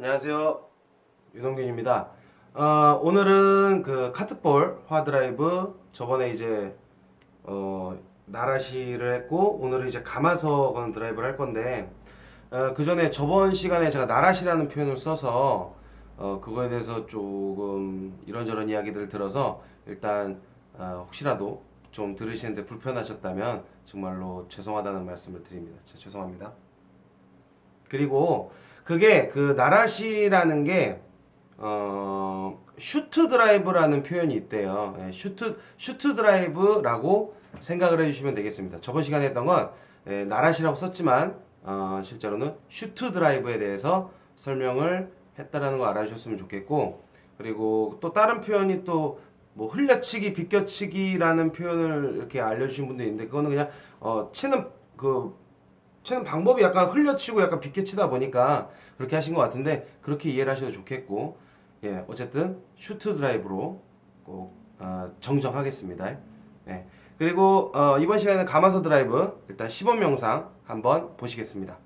안녕하세요. 윤홍균입니다. 오늘은 그 카트볼 화드라이브 저번에 이제 나라시를 했고 오늘은 이제 감아서 거는 드라이브를 할 건데 그 전에 저번 시간에 제가 나라시라는 표현을 써서 그거에 대해서 조금 이런저런 이야기들을 들어서 일단 혹시라도 좀 들으시는데 불편하셨다면 정말로 죄송하다는 말씀을 드립니다. 진짜 죄송합니다. 그리고 그게 그 나라시라는 게 슈트 드라이브라는 표현이 있대요. 예, 슈트 드라이브라고 생각을 해주시면 되겠습니다. 저번 시간에 했던 건 나라시라고 썼지만 실제로는 슈트 드라이브에 대해서 설명을 했다라는 거 알아주셨으면 좋겠고, 그리고 또 다른 표현이 또 뭐 흘려치기, 비껴치기라는 표현을 이렇게 알려주신 분도 있는데 그거는 그냥 치는 방법이 약간 흘려치고 약간 비껴치다 보니까 그렇게 하신 것 같은데 그렇게 이해를 하셔도 좋겠고, 예, 어쨌든 슈트 드라이브로 꼭 정정하겠습니다. 예. 그리고 이번 시간에는 감아서 드라이브 일단 시범 영상 한번 보시겠습니다.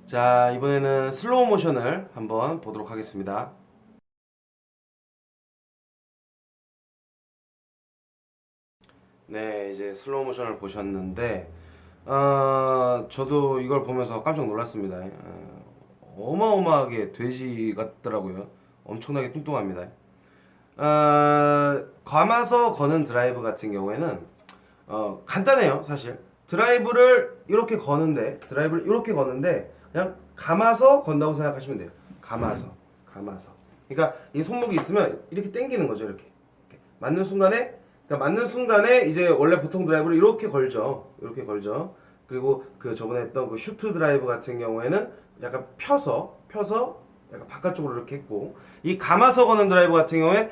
자, 이번에는 슬로우 모션을 한번 보도록 하겠습니다. 네, 이제 슬로우 모션을 보셨는데 저도 이걸 보면서 깜짝 놀랐습니다. 어마어마하게 돼지 같더라고요. 엄청나게 뚱뚱합니다. 감아서 거는 드라이브 같은 경우에는 간단해요, 사실. 드라이브를 이렇게 거는데 그냥 감아서 건다고 생각하시면 돼요. 감아서. 그러니까 이 손목이 있으면 이렇게 당기는 거죠, 이렇게. 맞는 순간에 이제 원래 보통 드라이브를 이렇게 걸죠. 그리고 그 저번에 했던 그 슈트 드라이브 같은 경우에는 약간 펴서 약간 바깥쪽으로 이렇게 했고, 이 감아서 거는 드라이브 같은 경우에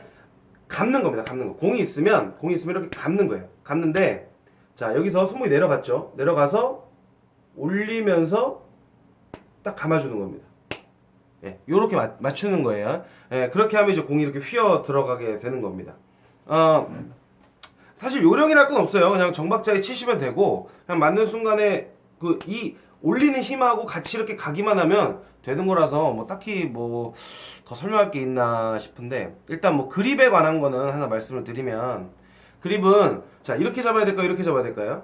감는 겁니다. 감는 거. 공이 있으면 이렇게 감는 거예요. 감는데 자, 여기서 손목이 내려갔죠. 내려가서 올리면서 딱 감아주는 겁니다. 예, 요렇게 맞추는 거예요. 예, 그렇게 하면 이제 공이 이렇게 휘어 들어가게 되는 겁니다. 사실 요령이랄 건 없어요. 그냥 정박자에 치시면 되고 그냥 맞는 순간에 그 이 올리는 힘하고 같이 이렇게 가기만 하면 되는 거라서 뭐 딱히 뭐 더 설명할 게 있나 싶은데, 일단 뭐 그립에 관한 거는 하나 말씀을 드리면, 그립은 자 이렇게 잡아야 될까요? 이렇게 잡아야 될까요?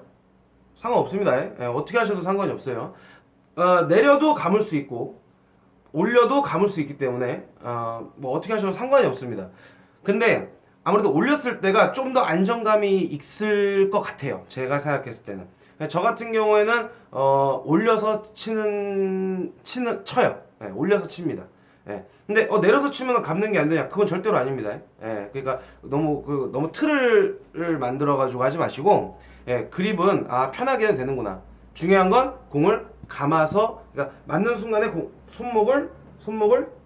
상관없습니다. 예, 어떻게 하셔도 상관이 없어요. 내려도 감을 수 있고 올려도 감을 수 있기 때문에 뭐 어떻게 하셔도 상관이 없습니다. 근데 아무래도 올렸을 때가 좀 더 안정감이 있을 것 같아요. 제가 생각했을 때는. 저 같은 경우에는 올려서 쳐요. 예, 올려서 칩니다. 예. 근데 내려서 치면 감는 게 안 되냐? 그건 절대로 아닙니다. 예. 그러니까 너무 틀을 만들어 가지고 하지 마시고, 예, 그립은 편하게 해도 되는구나. 중요한 건 공을 감아서, 그러니까 맞는 순간에 손목을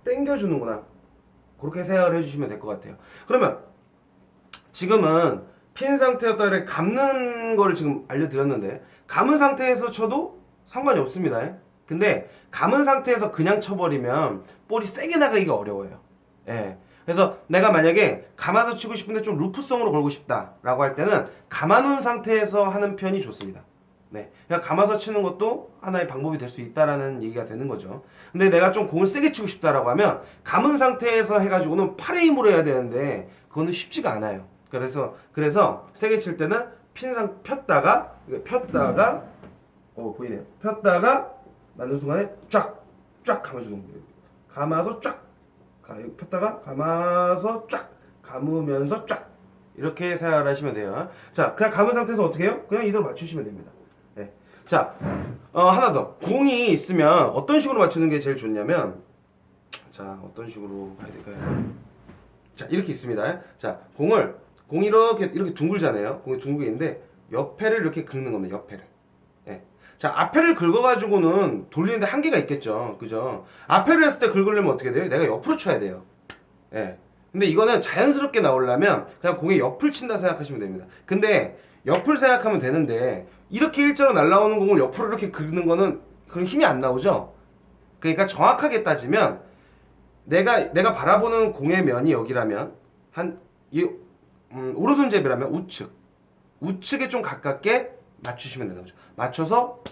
당겨 주는구나. 그렇게 생각을 해 주시면 될 것 같아요. 그러면 지금은 핀 상태였다 이렇게 감는 거를 지금 알려드렸는데, 감은 상태에서 쳐도 상관이 없습니다. 근데 감은 상태에서 그냥 쳐버리면 볼이 세게 나가기가 어려워요. 예. 그래서 내가 만약에 감아서 치고 싶은데 좀 루프성으로 걸고 싶다라고 할 때는 감아놓은 상태에서 하는 편이 좋습니다. 네. 그냥 감아서 치는 것도 하나의 방법이 될 수 있다라는 얘기가 되는 거죠. 근데 내가 좀 공을 세게 치고 싶다라고 하면 감은 상태에서 해가지고는 팔의 힘으로 해야 되는데 그거는 쉽지가 않아요. 그래서 세게 칠 때는 폈다가 보이네요. 폈다가 맞는 순간에 쫙 감아주는 거예요. 감아서 쫙 폈다가 감아서 쫙 감으면서 쫙 이렇게 생각을 하시면 돼요. 자, 그냥 감은 상태에서 어떻게 해요? 그냥 이대로 맞추시면 됩니다. 네. 자, 하나 더. 공이 있으면 어떤 식으로 맞추는 게 제일 좋냐면, 자, 어떤 식으로 가야 될까요? 자, 이렇게 있습니다. 자, 공이 이렇게 둥글잖아요. 공이 둥글게 있는데 옆에를 이렇게 긁는 겁니다. 옆에를. 예. 자, 앞에를 긁어가지고는 돌리는데 한계가 있겠죠. 그죠? 앞에를 했을 때 긁으려면 어떻게 돼요? 내가 옆으로 쳐야 돼요. 예. 근데 이거는 자연스럽게 나오려면 그냥 공의 옆을 친다 생각하시면 됩니다. 근데 옆을 생각하면 되는데 이렇게 일자로 날아오는 공을 옆으로 이렇게 긁는 거는 그런 힘이 안 나오죠. 그러니까 정확하게 따지면 내가 바라보는 공의 면이 여기라면 오른손잡이라면 우측에 좀 가깝게 맞추시면 되는 거죠. 맞춰서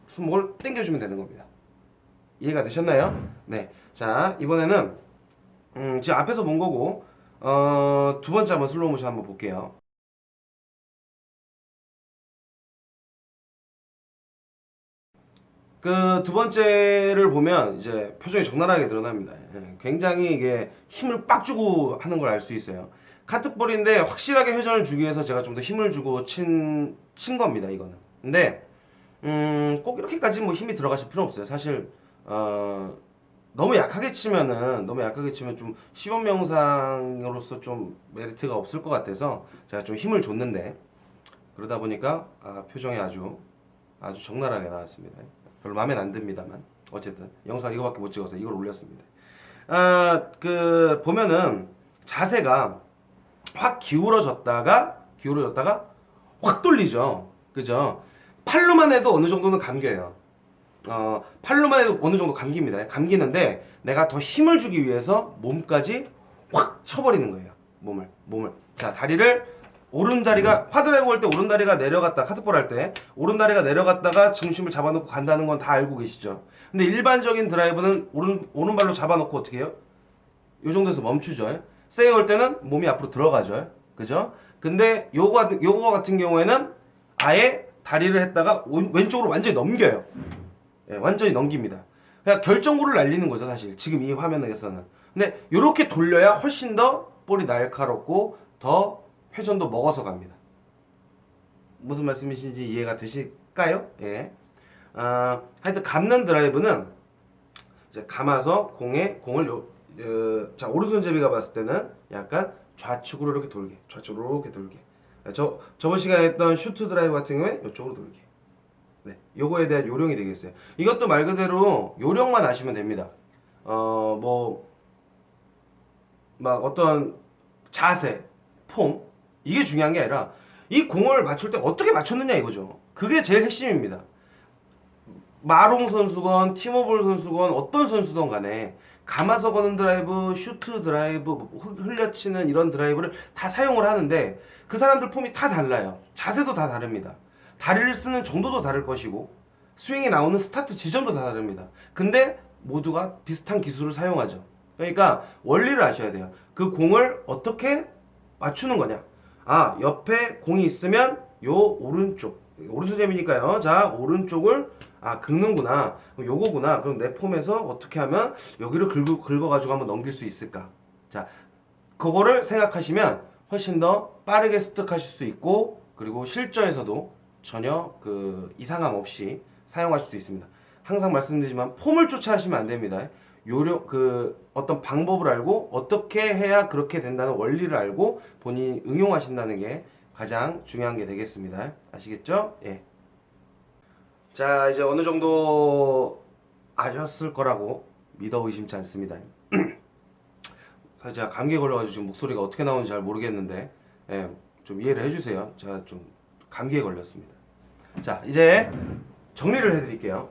손목을 당겨주면 되는 겁니다. 이해가 되셨나요? 네. 자, 이번에는 지금 앞에서 본 거고 두 번째 한번 슬로우 모션 한번 볼게요. 그 두 번째를 보면 이제 표정이 적나라하게 드러납니다. 예, 굉장히 이게 힘을 빡 주고 하는 걸 알 수 있어요. 카트볼인데 확실하게 회전을 주기 위해서 제가 좀 더 힘을 주고 친 겁니다. 이거는. 근데 꼭 이렇게까지 뭐 힘이 들어가실 필요 없어요. 사실 너무 약하게 치면 좀 시범 영상으로서 좀 메리트가 없을 것 같아서 제가 좀 힘을 줬는데 그러다 보니까 표정이 아주 적나라하게 나왔습니다. 별로 마음에 안 듭니다만 어쨌든 영상 이거밖에 못 찍어서 이걸 올렸습니다. 그 보면은 자세가 확 기울어졌다가 확 돌리죠. 그죠? 팔로만 해도 어느 정도는 감겨요. 팔로만 해도 어느 정도 감깁니다. 감기는데 내가 더 힘을 주기 위해서 몸까지 확 쳐버리는 거예요. 몸을. 자, 다리를 오른다리가 파드라이브 할 때 오른다리가 내려갔다 카트볼 할 때 오른다리가 내려갔다가 중심을 잡아놓고 간다는 건 다 알고 계시죠. 근데 일반적인 드라이브는 오른발로 잡아놓고 어떻게 해요? 이 정도에서 멈추죠. 세게 올 때는 몸이 앞으로 들어가죠. 그죠? 근데 요거 같은 경우에는 아예 다리를 했다가 왼쪽으로 완전히 넘겨요. 예, 완전히 넘깁니다. 그냥 결정구를 날리는 거죠, 사실. 지금 이 화면에서는. 근데 이렇게 돌려야 훨씬 더 볼이 날카롭고 더 회전도 먹어서 갑니다. 무슨 말씀이신지 이해가 되실까요? 예. 하여튼 감는 드라이브는 이제 감아서 공을 자, 오른손잡이가 봤을 때는 약간 좌측으로 이렇게 돌게. 저번 시간에 했던 슈트 드라이브 같은 경우에 이쪽으로 돌게. 네, 요거에 대한 요령이 되겠어요. 이것도 말 그대로 요령만 아시면 됩니다. 막 어떤 자세, 폼, 이게 중요한 게 아니라 이 공을 맞출 때 어떻게 맞췄느냐 이거죠. 그게 제일 핵심입니다. 마롱 선수건 티모볼 선수건 어떤 선수든 간에 감아서 거는 드라이브, 슈트 드라이브, 흘려치는 이런 드라이브를 다 사용을 하는데 그 사람들 폼이 다 달라요. 자세도 다 다릅니다. 다리를 쓰는 정도도 다를 것이고 스윙이 나오는 스타트 지점도 다 다릅니다. 근데 모두가 비슷한 기술을 사용하죠. 그러니까 원리를 아셔야 돼요. 그 공을 어떻게 맞추는 거냐. 옆에 공이 있으면 요 오른손잡이니까요. 자, 오른쪽을 긁는구나. 요거구나. 그럼 내 폼에서 어떻게 하면 여기를 긁어가지고 한번 넘길 수 있을까? 자, 그거를 생각하시면 훨씬 더 빠르게 습득하실 수 있고 그리고 실전에서도 전혀 그 이상함 없이 사용하실 수 있습니다. 항상 말씀드리지만 폼을 쫓아 하시면 안 됩니다. 어떤 방법을 알고 어떻게 해야 그렇게 된다는 원리를 알고 본인이 응용하신다는 게 가장 중요한 게 되겠습니다. 아시겠죠? 예. 자, 이제 어느 정도 아셨을 거라고 믿어 의심치 않습니다. 사실 제가 감기에 걸려가지고 지금 목소리가 어떻게 나오는지 잘 모르겠는데, 예, 좀 이해를 해주세요. 제가 좀 감기에 걸렸습니다. 자, 이제 정리를 해드릴게요.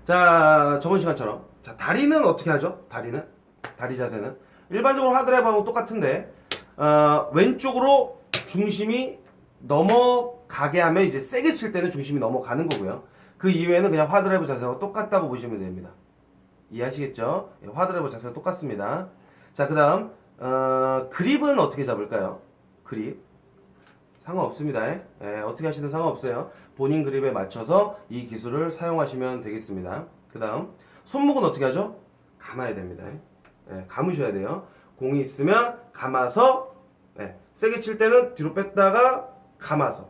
자, 저번 시간처럼. 자, 다리는 어떻게 하죠? 다리 자세는. 일반적으로 하드라이브하고 똑같은데, 왼쪽으로 중심이 넘어가게 하면 이제 세게 칠 때는 중심이 넘어가는 거고요. 그 이외에는 그냥 하드라이브 자세하고 똑같다고 보시면 됩니다. 이해하시겠죠? 예, 하드라이브 자세가 똑같습니다. 자, 그 다음, 그립은 어떻게 잡을까요? 그립. 상관없습니다. 예, 어떻게 하시든 상관없어요. 본인 그립에 맞춰서 이 기술을 사용하시면 되겠습니다. 그 다음 손목은 어떻게 하죠? 감아야 됩니다. 예, 감으셔야 돼요. 공이 있으면 감아서 세게 칠 때는 뒤로 뺐다가 감아서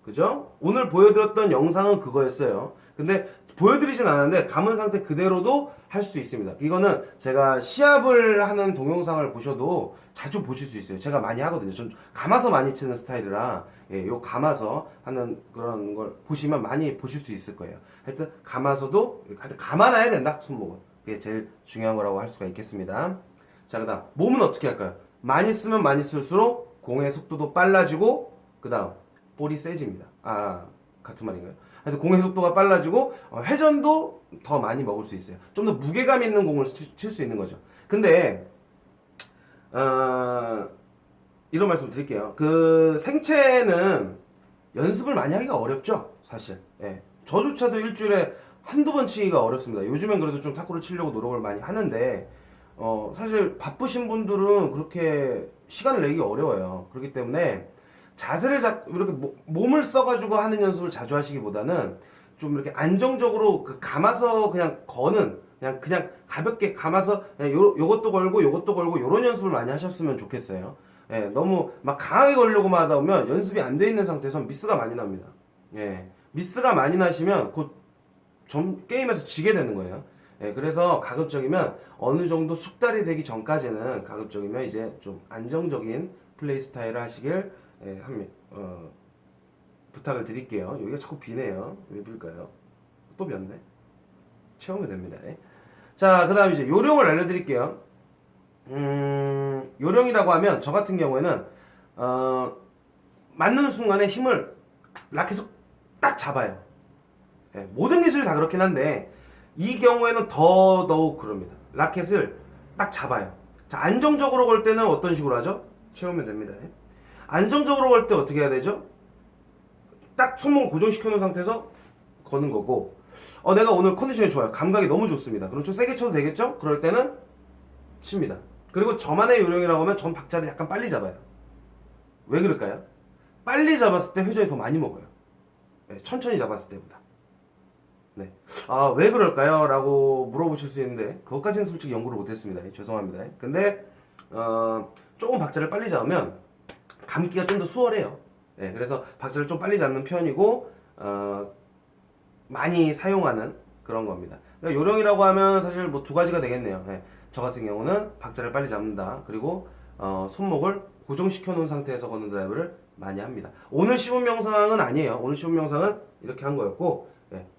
그죠? 오늘 보여드렸던 영상은 그거였어요. 근데 보여드리진 않았는데 감은 상태 그대로도 할 수 있습니다. 이거는 제가 시합을 하는 동영상을 보셔도 자주 보실 수 있어요. 제가 많이 하거든요. 전 감아서 많이 치는 스타일이라 요 감아서 하는 그런 걸 보시면 많이 보실 수 있을 거예요. 하여튼 감아서도 하여튼 감아놔야 된다. 손목은 그게 제일 중요한 거라고 할 수가 있겠습니다. 자, 그다음 몸은 어떻게 할까요? 많이 쓰면 많이 쓸수록 공의 속도도 빨라지고 그 다음 볼이 세집니다. 같은 말인가요? 하여튼 공의 속도가 빨라지고 회전도 더 많이 먹을 수 있어요. 좀 더 무게감 있는 공을 칠 수 있는 거죠. 근데 이런 말씀 드릴게요. 그 생체는 연습을 많이 하기가 어렵죠, 사실. 예. 저조차도 일주일에 한두 번 치기가 어렵습니다. 요즘엔 그래도 좀 탁구를 치려고 노력을 많이 하는데 사실 바쁘신 분들은 그렇게 시간을 내기 어려워요. 그렇기 때문에 자세를 이렇게 몸을 써가지고 하는 연습을 자주 하시기보다는 좀 이렇게 안정적으로 감아서 그냥 거는 그냥 가볍게 감아서 그냥 요것도 걸고 요것도 걸고 요런 연습을 많이 하셨으면 좋겠어요. 예, 너무 막 강하게 걸려고만 하다 보면 연습이 안 돼 있는 상태에서 미스가 많이 납니다. 예, 미스가 많이 나시면 곧 게임에서 지게 되는 거예요. 예, 그래서 가급적이면 어느 정도 숙달이 되기 전까지는 가급적이면 이제 좀 안정적인 플레이 스타일을 하시길 부탁을 드릴게요. 여기가 자꾸 비네요. 왜 빌까요? 또 비었네. 채우면 됩니다. 자, 그 다음 이제 요령을 알려드릴게요. 요령이라고 하면 저 같은 경우에는 맞는 순간에 힘을 라켓을 딱 잡아요. 예, 모든 기술이 다 그렇긴 한데 이 경우에는 더더욱 그럽니다. 라켓을 딱 잡아요. 자, 안정적으로 걸 때는 어떤 식으로 하죠? 채우면 됩니다. 안정적으로 걸 때 어떻게 해야 되죠? 딱 손목을 고정시켜 놓은 상태에서 거는 거고, 내가 오늘 컨디션이 좋아요. 감각이 너무 좋습니다. 그럼 좀 세게 쳐도 되겠죠? 그럴 때는 칩니다. 그리고 저만의 요령이라고 하면 전 박자를 약간 빨리 잡아요. 왜 그럴까요? 빨리 잡았을 때 회전이 더 많이 먹어요. 네, 천천히 잡았을 때보다. 네. 왜 그럴까요? 라고 물어보실 수 있는데 그것까지는 솔직히 연구를 못했습니다. 죄송합니다. 근데 조금 박자를 빨리 잡으면 감기가 좀 더 수월해요. 네, 그래서 박자를 좀 빨리 잡는 편이고 많이 사용하는 그런 겁니다. 그러니까 요령이라고 하면 사실 뭐 두 가지가 되겠네요. 네, 저 같은 경우는 박자를 빨리 잡는다. 그리고 손목을 고정시켜 놓은 상태에서 거는 드라이브를 많이 합니다. 오늘 시범 영상은 아니에요. 오늘 시범 영상은 이렇게 한 거였고,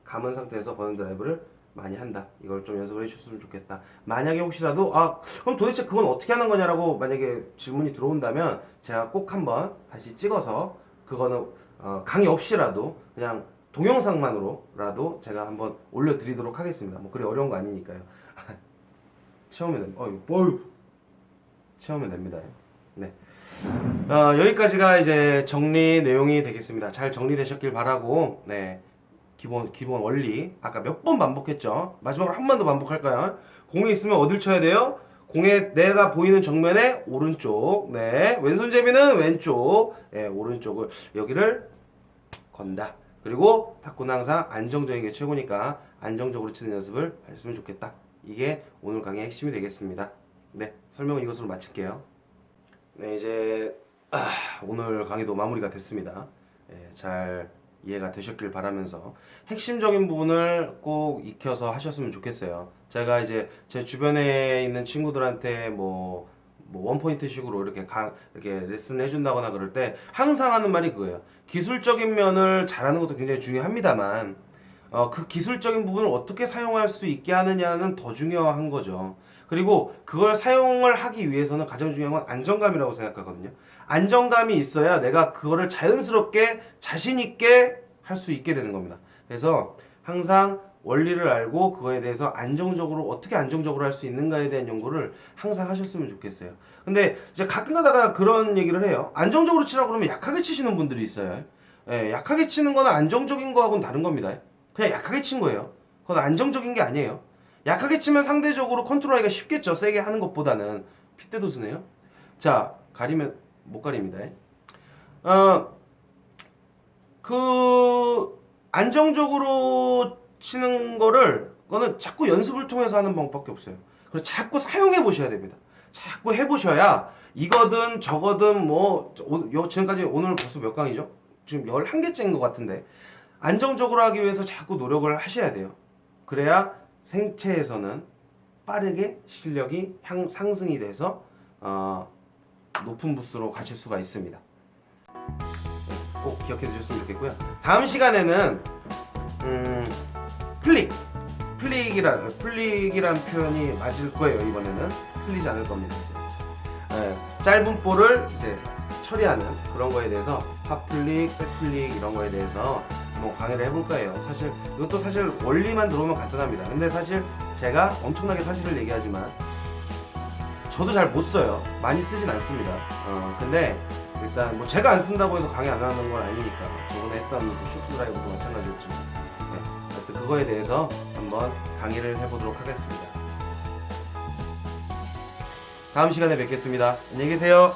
감은 상태에서 거는 드라이브를 많이 한다. 이걸 좀 연습을 해주셨으면 좋겠다. 만약에 혹시라도 그럼 도대체 그건 어떻게 하는 거냐라고 만약에 질문이 들어온다면 제가 꼭 한번 다시 찍어서 그거는 강의 없이라도 그냥 동영상만으로라도 제가 한번 올려드리도록 하겠습니다. 뭐 그리 어려운 거 아니니까요. 채우면 됩니다. 채우면 됩니다. 네. 여기까지가 이제 정리 내용이 되겠습니다. 잘 정리되셨길 바라고, 네. 기본 원리 아까 몇 번 반복했죠. 마지막으로 한 번 더 반복할까요? 공이 있으면 어딜 쳐야 돼요? 공에 내가 보이는 정면에 오른쪽, 네, 왼손잡이는 왼쪽, 네, 오른쪽을 여기를 건다. 그리고 탁구는 항상 안정적인 게 최고니까 안정적으로 치는 연습을 했으면 좋겠다. 이게 오늘 강의의 핵심이 되겠습니다. 네, 설명은 이것으로 마칠게요. 네, 이제 오늘 강의도 마무리가 됐습니다. 네, 잘 이해가 되셨길 바라면서 핵심적인 부분을 꼭 익혀서 하셨으면 좋겠어요. 제가 이제 제 주변에 있는 친구들한테 뭐 원포인트 식으로 이렇게 레슨을 해준다거나 그럴 때 항상 하는 말이 그거예요. 기술적인 면을 잘하는 것도 굉장히 중요합니다만 그 기술적인 부분을 어떻게 사용할 수 있게 하느냐는 더 중요한 거죠. 그리고 그걸 사용을 하기 위해서는 가장 중요한 건 안정감이라고 생각하거든요. 안정감이 있어야 내가 그거를 자연스럽게 자신 있게 할 수 있게 되는 겁니다. 그래서 항상 원리를 알고 그거에 대해서 어떻게 안정적으로 할 수 있는가에 대한 연구를 항상 하셨으면 좋겠어요. 근데 이제 가끔 가다가 그런 얘기를 해요. 안정적으로 치라고 그러면 약하게 치시는 분들이 있어요. 약하게 치는 거는 안정적인 거하고는 다른 겁니다. 그냥 약하게 친 거예요. 그건 안정적인 게 아니에요. 약하게 치면 상대적으로 컨트롤하기가 쉽겠죠. 세게 하는 것보다는. 핏대도수네요. 자, 가리면 못 가립니다. 안정적으로 치는 거는 자꾸 연습을 통해서 하는 방법밖에 없어요. 그리고 자꾸 사용해 보셔야 됩니다. 자꾸 해보셔야 이거든 저거든 지금까지 오늘 벌써 몇 강이죠? 지금 11개째인 것 같은데 안정적으로 하기 위해서 자꾸 노력을 하셔야 돼요. 그래야 생체에서는 빠르게 실력이 상승이 돼서 높은 부스로 가실 수가 있습니다. 꼭 기억해 두셨으면 좋겠고요. 다음 시간에는 플릭이란 표현이 맞을 거예요. 이번에는 틀리지 않을 겁니다. 이제. 짧은 볼을 이제 처리하는 그런 거에 대해서 핫플릭, 백플릭 이런 거에 대해서 뭐 강의를 해볼 거예요. 사실 이것도 사실 원리만 들어오면 간단합니다. 근데 사실 제가 엄청나게 사실을 얘기하지만 저도 잘 못 써요. 많이 쓰진 않습니다. 근데 일단 뭐 제가 안 쓴다고 해서 강의 안 하는 건 아니니까 저번에 했던 그 쇼트 드라이브도 마찬가지였지만 하여튼 그거에 대해서 한번 강의를 해보도록 하겠습니다. 다음 시간에 뵙겠습니다. 안녕히 계세요.